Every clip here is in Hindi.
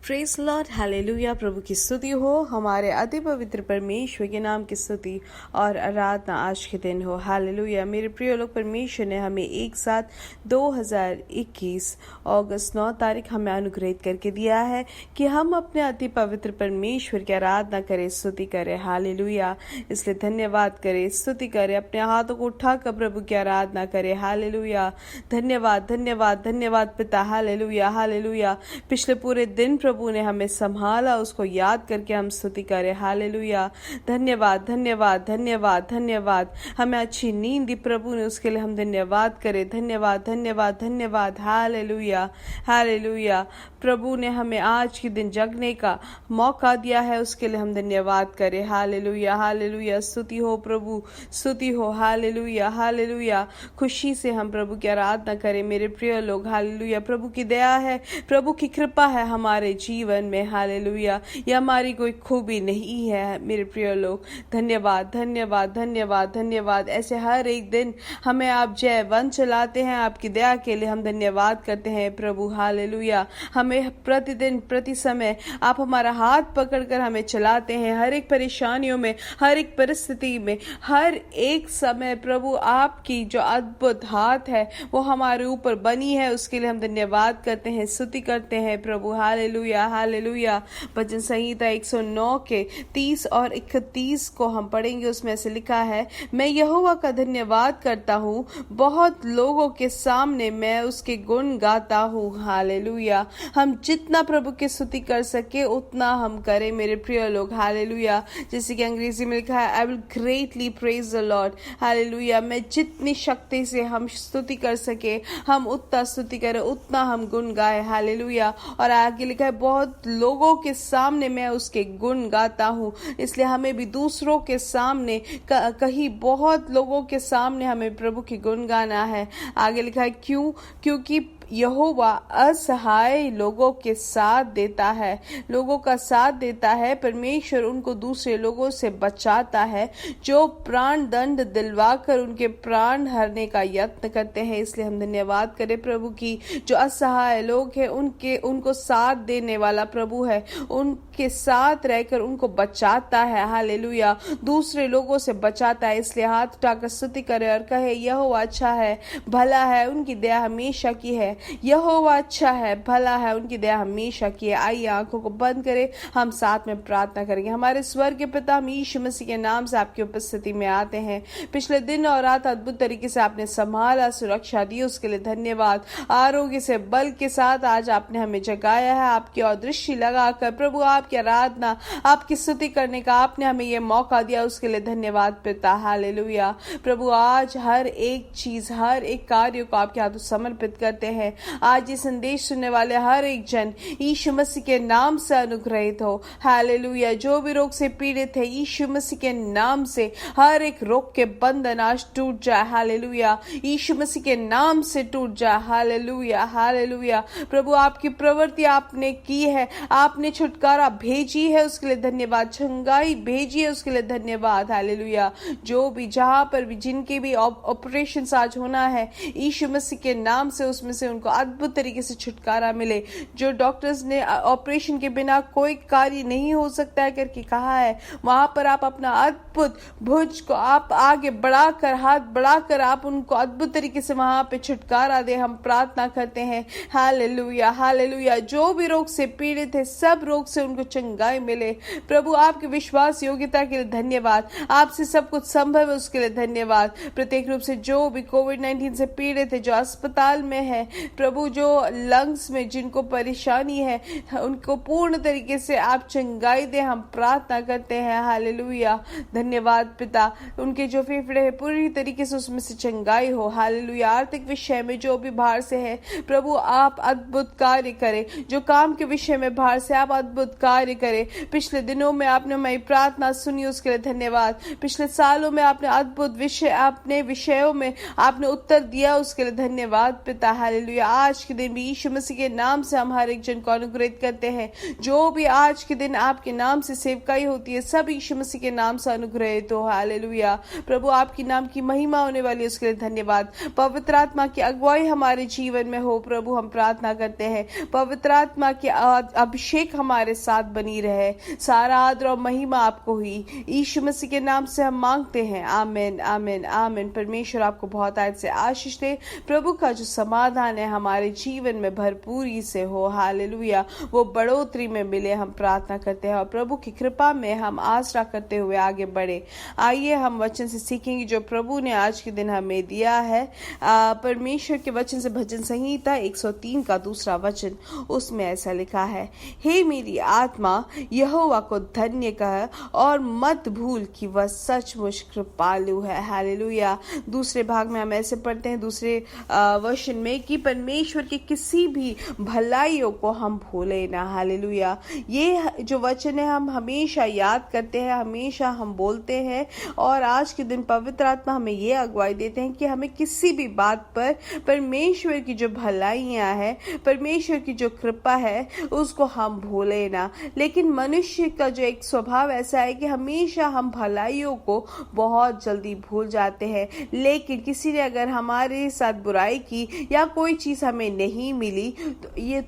Praise Lord, hallelujah. प्रभु की स्तुति हो। हमारे अति पवित्र परमेश्वर के नाम की स्तुति और आराधना आज के दिन हो। हालेलुया। मेरे प्रिय लोग, परमेश्वर ने हमें एक साथ 2021 अगस्त 9 तारीख हमें अनुग्रहित करके दिया है कि हम अपने अति पवित्र परमेश्वर की आराधना करें, स्तुति करें। हालेलुया। इसलिए धन्यवाद करें, स्तुति करें, अपने हाथों को उठाकर प्रभु की आराधना करें। हालेलुया। धन्यवाद धन्यवाद धन्यवाद पिता। Hallelujah hallelujah. पिछले पूरे दिन प्रभु ने हमें संभाला, उसको याद करके हम स्तुति करें। हालेलुया। धन्यवाद धन्यवाद धन्यवाद धन्यवाद। हमें अच्छी नींद दी प्रभु ने, उसके लिए हम धन्यवाद करें। धन्यवाद धन्यवाद धन्यवाद। Hallelujah hallelujah. प्रभु ने हमें आज के दिन जगने का मौका दिया है, उसके लिए हम धन्यवाद करें। Hallelujah hallelujah. स्तुति हो प्रभु, स्तुति हो। Hallelujah hallelujah. खुशी से हम प्रभु की आराधना करें मेरे प्रिय लोग। हालेलुया। प्रभु की दया है, प्रभु की कृपा है हमारे जीवन में। हालेलुया। यह हमारी कोई खूबी नहीं है मेरे प्रिय लोग। धन्यवाद धन्यवाद धन्यवाद धन्यवाद। ऐसे हर एक दिन हमें आप जयवंत चलाते हैं, आपकी दया के लिए हम धन्यवाद करते हैं प्रभु। हालेलुया। हमें प्रतिदिन प्रति समय आप हमारा हाथ पकड़कर हमें चलाते हैं, हर एक परेशानियों में, हर एक परिस्थिति में, हर एक समय प्रभु आपकी जो अद्भुत हाथ है वो हमारे ऊपर बनी है, उसके लिए हम धन्यवाद करते हैं, स्तुति करते हैं प्रभु। Hallelujah hallelujah. भजन संहिता 109 के 30 और 31 को हम पढ़ेंगे। उसमें से लिखा है, मैं यहोवा का धन्यवाद करता हूँ, बहुत लोगों के सामने मैं उसके गुण गाता हूँ। हालेलुया। हम जितना प्रभु की स्तुति कर सके उतना हम करें मेरे प्रिय लोग। हालेलुया। जैसे कि अंग्रेजी में लिखा है, I will greatly praise the Lord. Hallelujah. मैं जितनी शक्ति से हम स्तुति कर सके हम उतना स्तुति करें, उतना हम गुण गाए। हालेलुया। और आगे लिखा है, बहुत लोगों के सामने मैं उसके गुण गाता हूँ। इसलिए हमें भी दूसरों के सामने, कहीं बहुत लोगों के सामने हमें प्रभु की गुण गाना है। आगे लिखा है, क्योंकि यहोवा असहाय लोगों के साथ देता है, लोगों का साथ देता है। परमेश्वर उनको दूसरे लोगों से बचाता है जो प्राण दंड दिलवाकर उनके प्राण हरने का यत्न करते हैं। इसलिए हम धन्यवाद करें प्रभु की, जो असहाय लोग हैं उनको साथ देने वाला प्रभु है, उनके साथ रहकर उनको बचाता है। हालेलुया। दूसरे लोगों से बचाता है। इसलिए हाथ उठाकर स्तुति करे और कहे, यहोवा अच्छा है, भला है, उनकी दया हमेशा की है। यहोवा अच्छा है, भला है, उनकी दया हमेशा की है। आइए आंखों को बंद करें, हम साथ में प्रार्थना करेंगे। हमारे स्वर्ग के पिता, हम यीशु मसीह के नाम से आपकी उपस्थिति में आते हैं। पिछले दिन और रात अद्भुत तरीके से आपने संभाला, सुरक्षा दी, उसके लिए धन्यवाद। आरोग्य से बल के साथ आज आपने हमें जगाया है, आपकी और दृष्टि लगाकर प्रभु आपकी आराधना, आपकी स्तुति करने का आपने हमें यह मौका दिया, उसके लिए धन्यवाद पिता। हालेलुया। प्रभु आज हर एक चीज, हर एक कार्य को आपके हाथों समर्पित करते हैं। आज ये संदेश सुनने वाले हर एक जन यीशु मसीह के नाम से अनुग्रहित हो। हालेलुया। जो भी रोग से पीड़ित है, यीशु मसीह के नाम से हर एक रोग के बंधन आज टूट जाए। हालेलुया। यीशु मसीह के नाम से टूट जाए। Hallelujah hallelujah. प्रभु आपकी प्रवृत्ति आपने की है, आपने छुटकारा भेजी है, उसके लिए धन्यवाद। चंगाई भेजी है, उसके लिए धन्यवाद। हालेलुया। जो भी, जहां पर भी, जिनके भी ऑपरेशन आज होना है, यीशु मसीह के नाम से उसमें से उनको अद्भुत तरीके से छुटकारा मिले। जो डॉक्टर्स ने ऑपरेशन के बिना कोई कार्य नहीं हो सकता है करके कहा है, वहां पर आप अपना अद्भुत भुज को आप आगे बढ़ाकर, हाथ बढ़ाकर आप उनको अद्भुत तरीके से वहां पे छुटकारा दे, हम प्रार्थना करते हैं। Hallelujah hallelujah. जो भी रोग से पीड़ित है, सब रोग से उनको चंगाई मिले। प्रभु आपके विश्वास योग्यता के लिए धन्यवाद। आपसे सब कुछ संभव है, उसके लिए धन्यवाद। प्रत्येक रूप से जो भी कोविड-19 से पीड़ित है, जो अस्पताल में है, प्रभु जो लंग्स में जिनको परेशानी है, उनको पूर्ण तरीके से आप चंगाई दे, हम प्रार्थना करते हैं। हालेलुया। धन्यवाद पिता। उनके जो फेफड़े है पूरी तरीके से उसमें से चंगाई हो। हालेलुया। आर्थिक विषय में जो भी बाहर से है, प्रभु आप अद्भुत कार्य करें। जो काम के विषय में बाहर से, आप अद्भुत कार्य करें। पिछले दिनों में आपने मेरी प्रार्थना सुनी, उसके लिए धन्यवाद। पिछले सालों में आपने अद्भुत विषयों में आपने उत्तर दिया, उसके लिए धन्यवाद पिता। हालेलुया। हालेलुया। आज के दिन भी यीशु मसीह के नाम से हम हर एक जन को अनुग्रहित करते हैं। जो भी आज के दिन आपके नाम से सेवकाई होती है, सब यीशु मसीह के नाम से अनुग्रहित हो। हालेलुया। प्रभु आपकी नाम की महिमा होने वाली है, उसके लिए धन्यवाद। पवित्र आत्मा की अगुवाई हमारे जीवन में हो प्रभु, हम प्रार्थना करते हैं। पवित्र आत्मा की अभिषेक हमारे साथ बनी रहे। सारा आदर और महिमा आपको ही यीशु मसीह के नाम से हम मांगते हैं। आमीन आमीन आमीन। परमेश्वर आपको बहुत आयत से आशीष दे। प्रभु का जो समाधान है हमारे जीवन में भरपूरी से हो। हालेलुया। वो बढ़ोतरी में मिले, हम प्रार्थना करते हैं और प्रभु की कृपा में हम आसरा करते हुए आगे बढ़े। आइए हम वचन से सीखेंगे जो प्रभु ने आज के दिन हमें दिया है। परमेश्वर के वचन से भजन संहिता 103 का दूसरा वचन, उसमें ऐसा लिखा है, हे मेरी आत्मा यहोवा को धन्य कह और मत भूल कि वह सचमुच कृपालु है। हालेलुया। दूसरे भाग में हम ऐसे पढ़ते हैं दूसरे वर्षन में कि परमेश्वर की किसी भी भलाइयों को हम भूले ना। हालेलुया। ये जो वचन है हम हमेशा याद करते हैं, हमेशा हम बोलते हैं और आज के दिन पवित्र आत्मा हमें ये अगुवाई देते हैं कि हमें किसी भी बात पर परमेश्वर की जो भलाइयां है, परमेश्वर की जो कृपा है, उसको हम भूले ना। लेकिन मनुष्य का जो एक स्वभाव ऐसा है कि हमेशा हम भलाइयों को बहुत जल्दी भूल जाते हैं। लेकिन किसी ने अगर हमारे साथ बुराई की या कोई चीज हमें नहीं मिली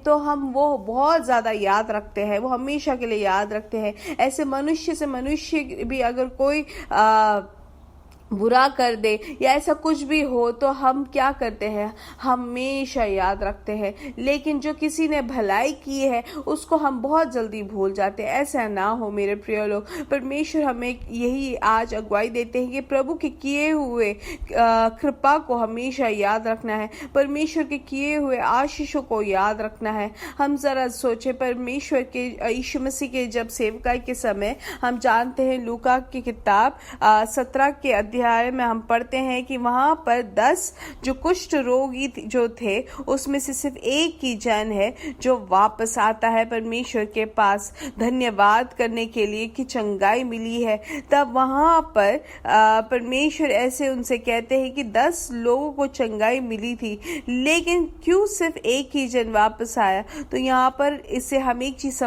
तो हम वो बहुत ज्यादा याद रखते हैं, वो हमेशा के लिए याद रखते हैं। ऐसे मनुष्य से मनुष्य भी अगर कोई बुरा कर दे या ऐसा कुछ भी हो तो हम क्या करते हैं, हमेशा याद रखते हैं। लेकिन जो किसी ने भलाई की है उसको हम बहुत जल्दी भूल जाते हैं। ऐसा ना हो मेरे प्रिय लोग। परमेश्वर हमें यही आज अगुवाई देते हैं कि प्रभु के किए हुए कृपा को हमेशा याद रखना है, परमेश्वर के किए हुए आशीषों को याद रखना है। हम जरा सोचे, परमेश्वर के यीशु मसीह के जब सेवकाई के समय हम जानते हैं लूका की किताब 17 के अध्याय में हम पढ़ते हैं कि वहां पर 10 जो कुष्ठ रोगी जो थे उसमें से सिर्फ एक ही जन है जो वापस आता है परमेश्वर के पास धन्यवाद करने के लिए कि चंगाई मिली है। तब वहां पर परमेश्वर ऐसे उनसे कहते हैं कि 10 लोगों को चंगाई मिली थी, लेकिन क्यों सिर्फ एक ही जन वापस आया। तो यहाँ पर इससे हम एक चीज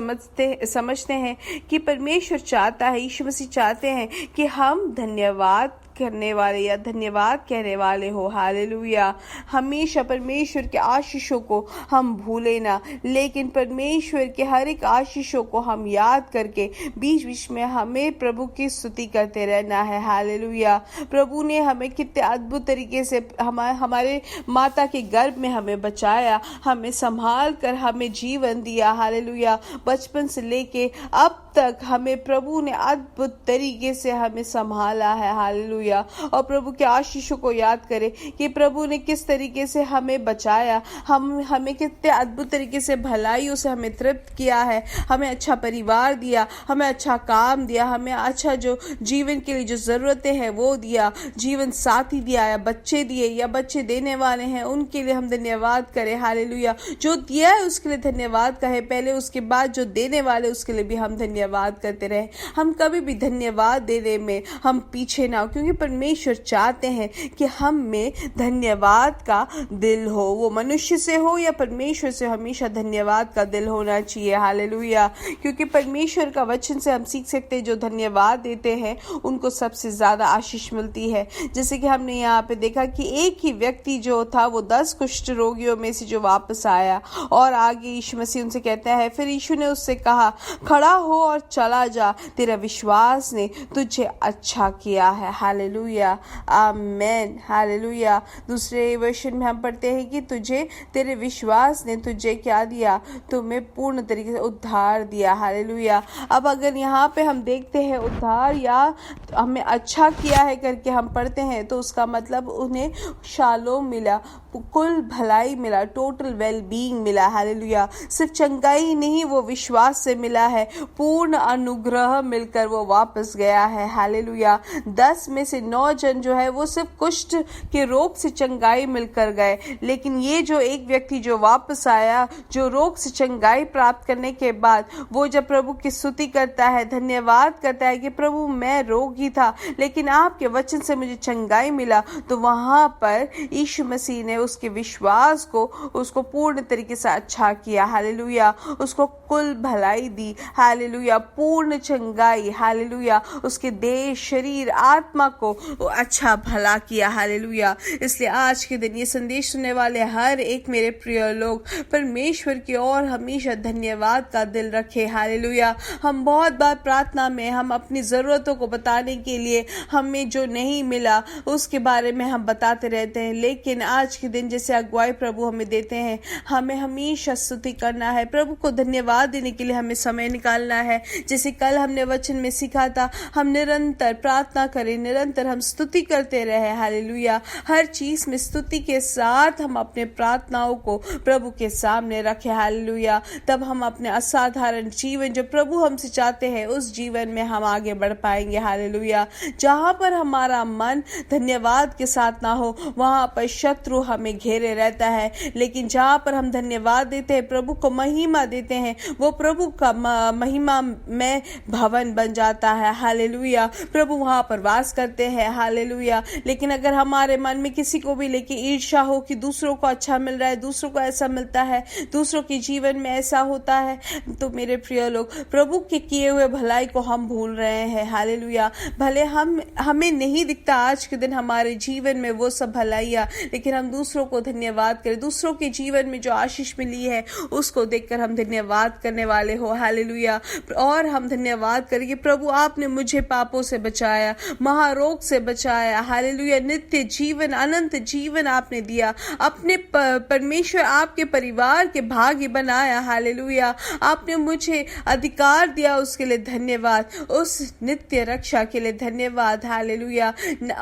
समझते हैं कि परमेश्वर चाहता है, यीशु मसीह चाहते हैं कि हम धन्यवाद करने वाले या धन्यवाद कहने वाले हो। हालेलुया। हमेशा परमेश्वर के आशीषों को हम भूले ना, लेकिन परमेश्वर के हर एक आशीषों को हम याद करके बीच बीच में हमें प्रभु की स्तुति करते रहना है। हालेलुया। प्रभु ने हमें कितने अद्भुत तरीके से हमारे माता के गर्भ में हमें बचाया, हमें संभाल कर हमें जीवन दिया। हालेलुया। बचपन से लेके अब तक हमें प्रभु ने अद्भुत तरीके से हमें संभाला है। हालेलुया। और प्रभु के आशीषों को याद करें कि प्रभु ने किस तरीके से हमें बचाया, हमें कितने अद्भुत तरीके से भलाइयों से हमें तृप्त किया है, हमें अच्छा परिवार दिया, हमें अच्छा काम दिया, हमें अच्छा जो जीवन के लिए जो जरूरतें हैं वो दिया, जीवन साथी दिया या बच्चे दिए या बच्चे देने वाले हैं उनके लिए हम धन्यवाद करें। हालेलुया। जो दिया है उसके लिए धन्यवाद कहे पहले, उसके बाद जो देने वाले उसके लिए भी हम धन्यवाद करते रहे। हम कभी भी धन्यवाद देने में हम पीछे ना हो, क्योंकि परमेश्वर चाहते हैं कि हम में धन्यवाद का दिल हो, वो मनुष्य से हो या परमेश्वर से, हमेशा धन्यवाद का दिल होना चाहिए। हालेलुया। क्योंकि परमेश्वर का वचन से हम सीख सकते हैं जो धन्यवाद देते हैं उनको सबसे ज्यादा आशीष मिलती है। जैसे कि हमने यहाँ पे देखा कि एक ही व्यक्ति जो था वो 10 कुष्ठ रोगियों में से जो वापस आया और आगे यीशु मसीह उनसे कहता है, फिर यीशु ने उससे कहा, खड़ा हो और चला जा, तेरा विश्वास ने तुझे अच्छा किया है। हालेलुया। आमेन। हालेलुया। दूसरे वर्षन में हम पढ़ते हैं कि तुझे तेरे विश्वास ने तुझे क्या दिया, तुम्हें पूर्ण तरीके से उद्धार दिया। हालेलुया। अब अगर यहाँ पे हम देखते हैं उद्धार या हमें अच्छा किया है करके हम पढ़ते हैं तो उसका मतलब उन्हें शालोम मिला, कुल भलाई मिला, टोटल वेल बीइंग मिला। हालेलुया। सिर्फ चंगाई नहीं, वो विश्वास से मिला है, पूर्ण अनुग्रह मिलकर वो वापस गया है। हालेलुया। 10 में से 9 जन जो है वो सिर्फ कुष्ठ के रोग से चंगाई मिलकर गए, लेकिन ये जो एक व्यक्ति जो वापस आया, जो रोग से चंगाई प्राप्त करने के बाद वो जब प्रभु की स्तुति करता है, धन्यवाद करता है कि प्रभु मैं रोगी था लेकिन आपके वचन से मुझे चंगाई मिला, तो वहां पर यीशु मसीह ने उसके विश्वास को उसको पूर्ण तरीके से अच्छा किया। हालेलुया। उसको कुल भलाई दी। हालेलुया। पूर्ण चंगाई। हालेलुया। उसके देह, शरीर, आत्मा को अच्छा भला किया। हालेलुया। इसलिए आज के दिन ये संदेश सुनने वाले हर एक मेरे प्रिय लोग परमेश्वर की ओर हमेशा धन्यवाद का दिल रखे। हालेलुया। हम बहुत बार प्रार्थना में हम अपनी जरूरतों को बताने के लिए हमें जो नहीं मिला उसके बारे में हम बताते रहते हैं, लेकिन आज के दिन जैसे अगुवाई प्रभु हमें देते हैं, हमें हमेशा स्तुति करना है, प्रभु को धन्यवाद देने के लिए हमें समय निकालना है। जैसे कल हमने वचन में सीखा था, हम निरंतर प्रार्थना करें, निरंतर हम स्तुति करते रहे। हालेलुया। हर चीज में स्तुति के साथ हम अपने प्रार्थनाओं को प्रभु के सामने रखें। हालेलुया। तब हम अपने असाधारण जीवन जो प्रभु हमसे चाहते हैं उस जीवन में हम आगे बढ़ पाएंगे। हालेलुया। जहां पर हमारा मन धन्यवाद के साथ ना हो वहां पर शत्रु हमें घेरे रहता है, लेकिन जहां पर हम धन्यवाद देते हैं, प्रभु को महिमा देते हैं, वो प्रभु का महिमा में भवन बन जाता है। हालेलुया। प्रभु वहां पर वास करते हैं। हालेलुया। लेकिन अगर हमारे मन में किसी को भी लेके ईर्ष्या हो कि दूसरों को अच्छा मिल रहा है, दूसरों को ऐसा मिलता है, दूसरों के जीवन में ऐसा होता है, तो मेरे प्रिय लोग प्रभु के किए हुए भलाई को हम भूल रहे हैं। हालेलुया। भले हमें नहीं दिखता आज के दिन हमारे जीवन में वो सब भलाइयाँ, लेकिन हम दूसरों को धन्यवाद करें। दूसरों के जीवन में जो आशीष मिली है उसको देखकर हम धन्यवाद करने वाले हो। हालेलुया। और हम धन्यवाद करें कि प्रभु आपने मुझे पापों से बचाया, महारोग से बचाया। हालेलुया। नित्य जीवन, अनंत जीवन आपने दिया। अपने परमेश्वर आपके परिवार के भागी बनाया। हालेलुया। आपने मुझे अधिकार दिया, उसके लिए धन्यवाद। उस नित्य रक्षा के लिए धन्यवाद। हालेलुया।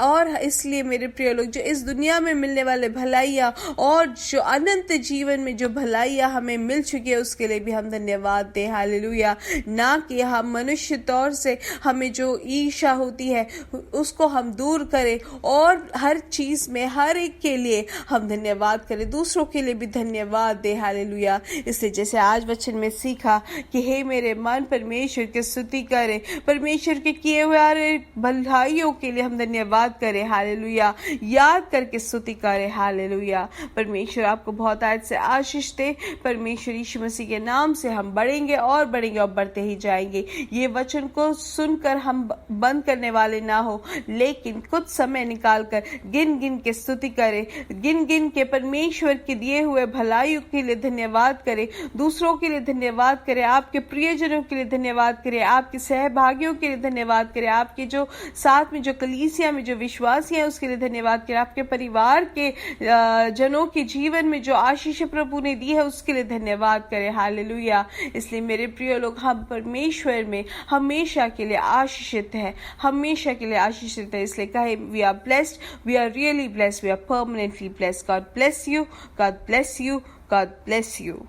और इसलिए मेरे प्रिय लोग, जो इस दुनिया में मिलने वाले भलाइयाँ और जो अनंत जीवन में जो भलाइयाँ हमें मिल चुकी है उसके लिए भी हम धन्यवाद दें। हालेलुया। ना कि हम मनुष्य तौर से हमें जो ईर्ष्या होती है उसको हम दूर करें और हर चीज में हर एक के लिए हम धन्यवाद करें, दूसरों के लिए भी धन्यवाद दें। हालेलुया। इसलिए जैसे आज वचन में सीखा कि हे मेरे मन परमेश्वर की स्तुति करे, परमेश्वर के किए हुए हर भलाइयों के लिए हम धन्यवाद करें। हालेलुया। याद करके स्तुति करें। हालेलुया। परमेश्वर आपको बहुत आज से आशीष दे। परमेश्वर यीशु मसीह के नाम से हम बढ़ेंगे और बढ़ते ही जाएंगे। ये वचन को सुनकर हम बंद करने वाले ना हो, लेकिन कुछ समय निकालकर गिन गिन के स्तुति करें, गिन गिन के परमेश्वर के दिए हुए भलाइयों के लिए धन्यवाद करें, दूसरों के लिए धन्यवाद करें, आपके प्रियजनों के लिए धन्यवाद करें, आपके सहभागियों के लिए धन्यवाद करें, आपके जो साथ में जो कलीसिया में जो विश्वासी हैं उसके लिए धन्यवाद करें, आपके परिवार के जनों के जीवन में जो आशीष प्रभु ने दी है उसके लिए धन्यवाद करें। हालेलुया। इसलिए मेरे प्रिय लोग, हम परमेश्वर में हमेशा के लिए आशीषित है, हमेशा के लिए आशीषित है। इसलिए कहे we are blessed, we are really blessed, we are permanently blessed. God bless you, God bless you, God bless you.